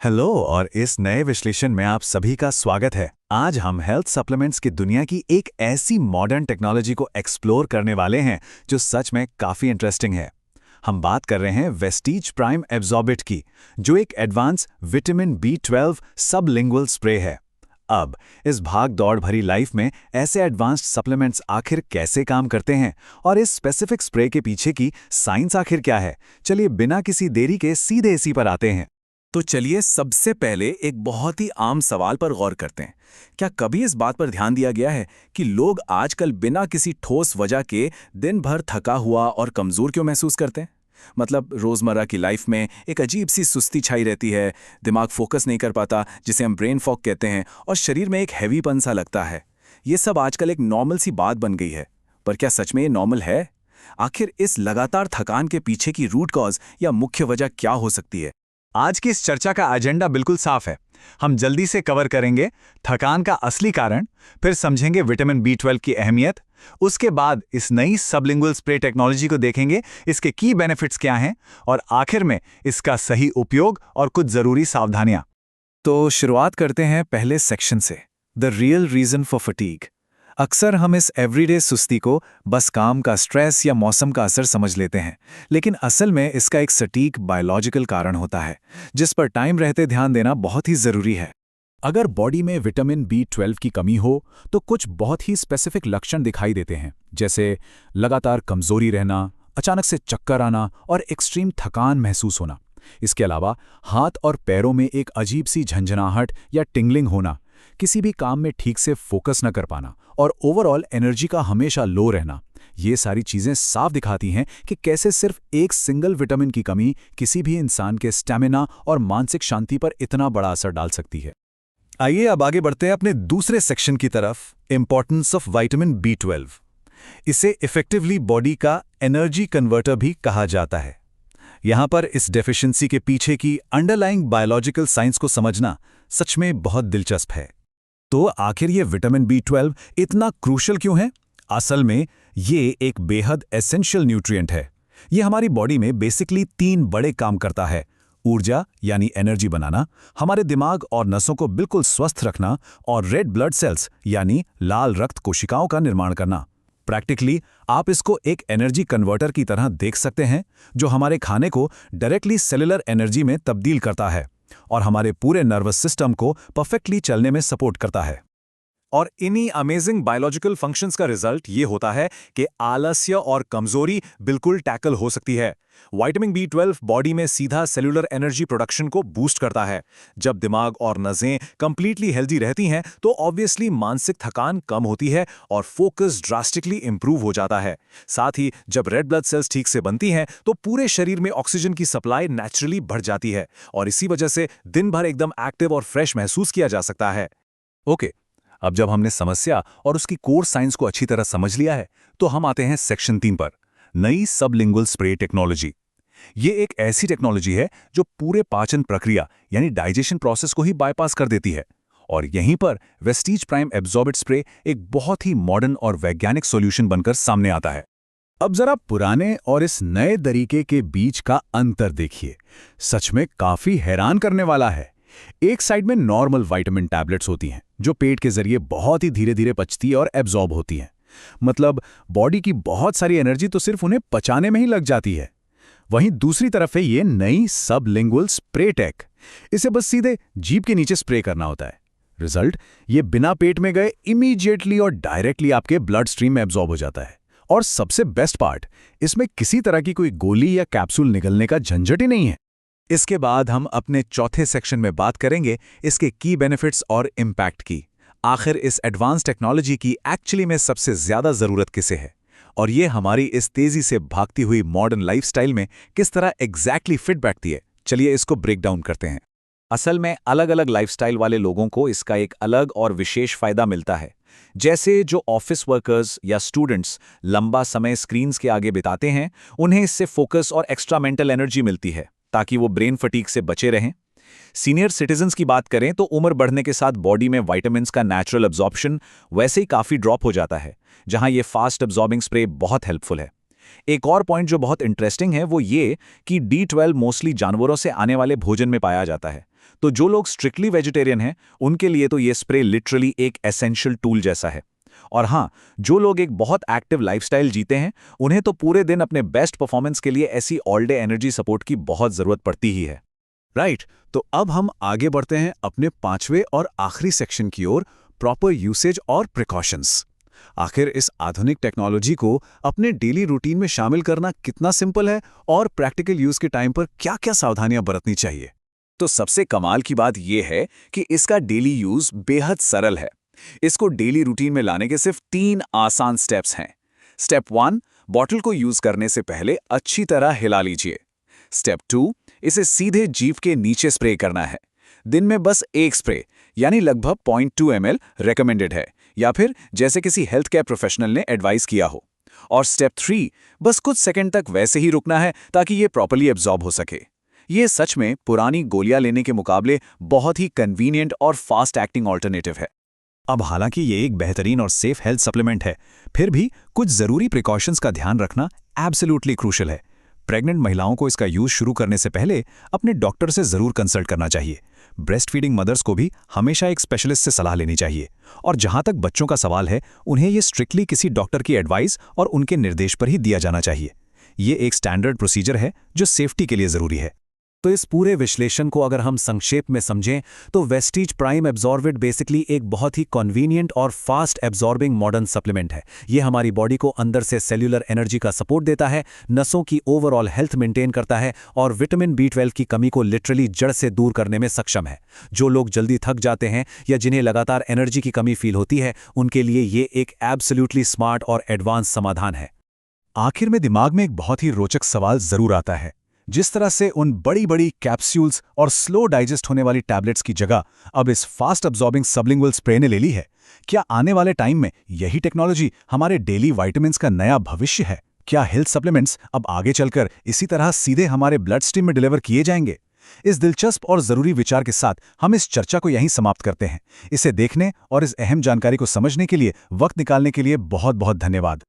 Hello और इस नए विश्लेषण में आप सभी का स्वागत है। आज हम हेल्थ सप्लीमेंट्स की दुनिया की एक ऐसी मॉडर्न टेक्नोलॉजी को एक्सप्लोर करने वाले हैं जो सच में काफ़ी इंटरेस्टिंग है। हम बात कर रहे हैं वेस्टीज प्राइम एब्जॉर्बिट की, जो एक advance vitamin B12 sublingual spray है। अब इस भाग दौड़ भरी लाइफ में ऐसे एडवांस्ड सप्लीमेंट्स आखिर कैसे काम करते हैं और इस स्पेसिफिक स्प्रे के पीछे की साइंस आखिर क्या है, चलिए बिना किसी देरी के सीधे इसी पर आते हैं। तो चलिए सबसे पहले एक बहुत ही आम सवाल पर गौर करते हैं। क्या कभी इस बात पर ध्यान दिया गया है कि लोग आजकल बिना किसी ठोस वजह के दिन भर थका हुआ और कमज़ोर क्यों महसूस करते हैं? मतलब रोज़मर्रा की लाइफ में एक अजीब सी सुस्ती छाई रहती है, दिमाग फोकस नहीं कर पाता जिसे हम ब्रेन फॉग कहते हैं, और शरीर में एक हैवीपन सा लगता है। ये सब आजकल एक नॉर्मल सी बात बन गई है, पर क्या सच में ये नॉर्मल है? आखिर इस लगातार थकान के पीछे की रूट कॉज या मुख्य वजह क्या हो सकती है? आज की इस चर्चा का एजेंडा बिल्कुल साफ है। हम जल्दी से कवर करेंगे थकान का असली कारण, फिर समझेंगे विटामिन B12 की अहमियत, उसके बाद इस नई सबलिंगुअल स्प्रे टेक्नोलॉजी को देखेंगे, इसके की बेनिफिट्स क्या हैं, और आखिर में इसका सही उपयोग और कुछ जरूरी सावधानियां। तो शुरुआत करते हैं पहले सेक्शन से, the real reason for fatigue. अक्सर हम इस एवरीडे सुस्ती को बस काम का स्ट्रेस या मौसम का असर समझ लेते हैं, लेकिन असल में इसका एक सटीक बायोलॉजिकल कारण होता है, जिस पर टाइम रहते ध्यान देना बहुत ही ज़रूरी है। अगर बॉडी में विटामिन B12 की कमी हो तो कुछ बहुत ही स्पेसिफिक लक्षण दिखाई देते हैं, जैसे लगातार कमजोरी रहना, अचानक से चक्कर आना और एक्सट्रीम थकान महसूस होना। इसके अलावा हाथ और पैरों में एक अजीब सी झंझनाहट या टिंगलिंग होना, किसी भी काम में ठीक से फोकस न कर पाना और ओवरऑल एनर्जी का हमेशा लो रहना, ये सारी चीजें साफ दिखाती हैं कि कैसे सिर्फ एक सिंगल विटामिन की कमी किसी भी इंसान के स्टैमिना और मानसिक शांति पर इतना बड़ा असर डाल सकती है। आइए अब आगे बढ़ते हैं अपने दूसरे सेक्शन की तरफ, इंपॉर्टेंस ऑफ विटामिन B12। इसे इफेक्टिवली बॉडी का एनर्जी कन्वर्टर भी कहा जाता है। यहां पर इस डेफिशिएंसी के पीछे की अंडरलाइंग बायोलॉजिकल साइंस को समझना सच में बहुत दिलचस्प है। तो आखिर ये विटामिन B12 इतना क्रूशल क्यों है? असल में ये एक बेहद एसेंशियल न्यूट्रिएंट है। ये हमारी बॉडी में बेसिकली 3 बड़े काम करता है: ऊर्जा यानी एनर्जी बनाना, हमारे दिमाग और नसों को बिल्कुल स्वस्थ रखना, और रेड ब्लड सेल्स यानी लाल रक्त कोशिकाओं का निर्माण करना। प्रैक्टिकली आप इसको एक एनर्जी कन्वर्टर की तरह देख सकते हैं, जो हमारे खाने को डायरेक्टली सेलुलर एनर्जी में तब्दील करता है और हमारे पूरे नर्वस सिस्टम को परफेक्टली चलने में सपोर्ट करता है। और इन्हीं अमेजिंग बायोलॉजिकल फंक्शंस का रिजल्ट ये होता है कि आलस्य और कमजोरी बिल्कुल टैकल हो सकती है। विटामिन B12 बॉडी में सीधा सेलुलर एनर्जी प्रोडक्शन को बूस्ट करता है। जब दिमाग और नसें कंप्लीटली हेल्दी रहती हैं तो ऑब्वियसली मानसिक थकान कम होती है और फोकस ड्रास्टिकली इंप्रूव हो जाता है। साथ ही जब रेड ब्लड सेल्स ठीक से बनती हैं तो पूरे शरीर में ऑक्सीजन की सप्लाई नेचुरली बढ़ जाती है और इसी वजह से दिन भर एकदम एक्टिव और फ्रेश महसूस किया जा सकता है। ओके, अब जब हमने समस्या और उसकी कोर साइंस को अच्छी तरह समझ लिया है, तो हम आते हैं सेक्शन 3 पर, नई सबलिंगुअल स्प्रे टेक्नोलॉजी। ये एक ऐसी टेक्नोलॉजी है जो पूरे पाचन प्रक्रिया यानी डाइजेशन प्रोसेस को ही बाईपास कर देती है, और यहीं पर वेस्टीज प्राइम एब्जॉर्बिट स्प्रे एक बहुत ही मॉडर्न और वैज्ञानिक सॉल्यूशन बनकर सामने आता है। अब जरा पुराने और इस नए तरीके के बीच का अंतर देखिए, सच में काफी हैरान करने वाला है। एक साइड में नॉर्मल विटामिन टैबलेट्स होती हैं जो पेट के जरिए बहुत ही धीरे धीरे पचती और एब्जॉर्ब होती हैं, मतलब बॉडी की बहुत सारी एनर्जी तो सिर्फ उन्हें पचाने में ही लग जाती है। वहीं दूसरी तरफ है ये नई सबलिंगुअल स्प्रे टेक। इसे बस सीधे जीभ के नीचे स्प्रे करना होता है। रिजल्ट, ये बिना पेट में गए इमीडिएटली और डायरेक्टली आपके ब्लड स्ट्रीम में एब्जॉर्ब हो जाता है। और सबसे बेस्ट पार्ट, इसमें किसी तरह की कोई गोली या कैप्सूल निगलने का झंझट ही नहीं है। इसके बाद हम अपने चौथे सेक्शन में बात करेंगे इसके की बेनिफिट्स और इम्पैक्ट की। आखिर इस एडवांस टेक्नोलॉजी की एक्चुअली में सबसे ज्यादा जरूरत किसे है, और ये हमारी इस तेजी से भागती हुई मॉडर्न लाइफस्टाइल में किस तरह एग्जैक्टली फिट बैठती है। चलिए इसको ब्रेक डाउन करते हैं। असल में अलग अलग लाइफस्टाइल वाले लोगों को इसका एक अलग और विशेष फायदा मिलता है। जैसे जो ऑफिस वर्कर्स या स्टूडेंट्स लंबा समय स्क्रीन्स के आगे बिताते हैं, उन्हें इससे फोकस और एक्स्ट्रा मेंटल एनर्जी मिलती है ताकि वो ब्रेन फटीग से बचे रहें। सीनियर सिटीजन्स की बात करें तो उम्र बढ़ने के साथ बॉडी में विटामिन्स का नेचुरल एब्जॉर्प्शन वैसे ही काफ़ी ड्रॉप हो जाता है, जहां ये फास्ट एब्जॉर्बिंग स्प्रे बहुत हेल्पफुल है। एक और पॉइंट जो बहुत इंटरेस्टिंग है वो ये कि D12 मोस्टली जानवरों से आने वाले भोजन में पाया जाता है, तो जो लोग स्ट्रिक्टली वेजिटेरियन हैं उनके लिए तो ये स्प्रे लिटरली एक एसेंशियल टूल जैसा है। और हाँ, जो लोग एक बहुत एक्टिव लाइफस्टाइल जीते हैं उन्हें तो पूरे दिन अपने बेस्ट परफॉर्मेंस के लिए ऐसी ऑल डे एनर्जी सपोर्ट की बहुत ज़रूरत पड़ती ही है। राइट, तो अब हम आगे बढ़ते हैं अपने 5वें और आखिरी सेक्शन की ओर, प्रॉपर यूसेज और प्रिकॉशंस। आखिर इस आधुनिक टेक्नोलॉजी को अपने डेली रूटीन में शामिल करना कितना सिंपल है और प्रैक्टिकल यूज के टाइम पर क्या-क्या सावधानियां बरतनी चाहिए। तो सबसे कमाल की बात यह है कि इसका डेली यूज बेहद सरल है। इसको डेली रूटीन में लाने के सिर्फ 3 आसान स्टेप्स हैं। स्टेप 1, बॉटल को यूज करने से पहले अच्छी तरह हिला लीजिए। स्टेप 2, इसे सीधे जीभ के नीचे स्प्रे करना है। दिन में बस 1 स्प्रे यानी लगभग 0.2 ml रेकमेंडेड है, या फिर जैसे किसी हेल्थ केयर प्रोफेशनल ने एडवाइस किया हो। और स्टेप 3, बस कुछ सेकंड तक वैसे ही रुकना है ताकि ये प्रॉपर्ली एब्जॉर्ब हो सके। ये सच में पुरानी गोलियां लेने के मुकाबले बहुत ही कन्वीनियंट और फास्ट एक्टिंग ऑल्टरनेटिव है। अब हालांकि ये एक बेहतरीन और सेफ हेल्थ सप्लीमेंट है, फिर भी कुछ ज़रूरी प्रिकॉशंस का ध्यान रखना एब्सोल्युटली क्रूशियल है। प्रेग्नेंट महिलाओं को इसका यूज शुरू करने से पहले अपने डॉक्टर से ज़रूर कंसल्ट करना चाहिए। ब्रेस्ट फीडिंग मदर्स को भी हमेशा एक स्पेशलिस्ट से सलाह लेनी चाहिए। और जहां तक बच्चों का सवाल है, उन्हें ये स्ट्रिक्टली किसी डॉक्टर की एडवाइस और उनके निर्देश पर ही दिया जाना चाहिए। ये एक स्टैंडर्ड प्रोसीजर है जो सेफ्टी के लिए ज़रूरी है। तो इस पूरे विश्लेषण को अगर हम संक्षेप में समझें तो वेस्टीज प्राइम एब्जॉर्बिट बेसिकली एक बहुत ही कन्वीनियंट और फास्ट एब्जॉर्बिंग मॉडर्न सप्लीमेंट है। ये हमारी बॉडी को अंदर से सेल्यूलर एनर्जी का सपोर्ट देता है, नसों की ओवरऑल हेल्थ मेंटेन करता है और विटामिन B12 की कमी को लिटरली जड़ से दूर करने में सक्षम है। जो लोग जल्दी थक जाते हैं या जिन्हें लगातार एनर्जी की कमी फील होती है, उनके लिए ये एक एब्सोल्युटली स्मार्ट और एडवांस समाधान है। आखिर में दिमाग में एक बहुत ही रोचक सवाल जरूर आता है। जिस तरह से उन बड़ी बड़ी कैप्सूल्स और स्लो डाइजेस्ट होने वाली टैबलेट्स की जगह अब इस फास्ट अब्जॉर्बिंग सबलिंगुअल स्प्रे ने ले ली है, क्या आने वाले टाइम में यही टेक्नोलॉजी हमारे डेली विटामिन्स का नया भविष्य है? क्या हेल्थ सप्लीमेंट्स अब आगे चलकर इसी तरह सीधे हमारे ब्लड स्ट्रीम में डिलीवर किए जाएंगे? इस दिलचस्प और जरूरी विचार के साथ हम इस चर्चा को यहीं समाप्त करते हैं। इसे देखने और इस अहम जानकारी को समझने के लिए वक्त निकालने के लिए बहुत बहुत धन्यवाद।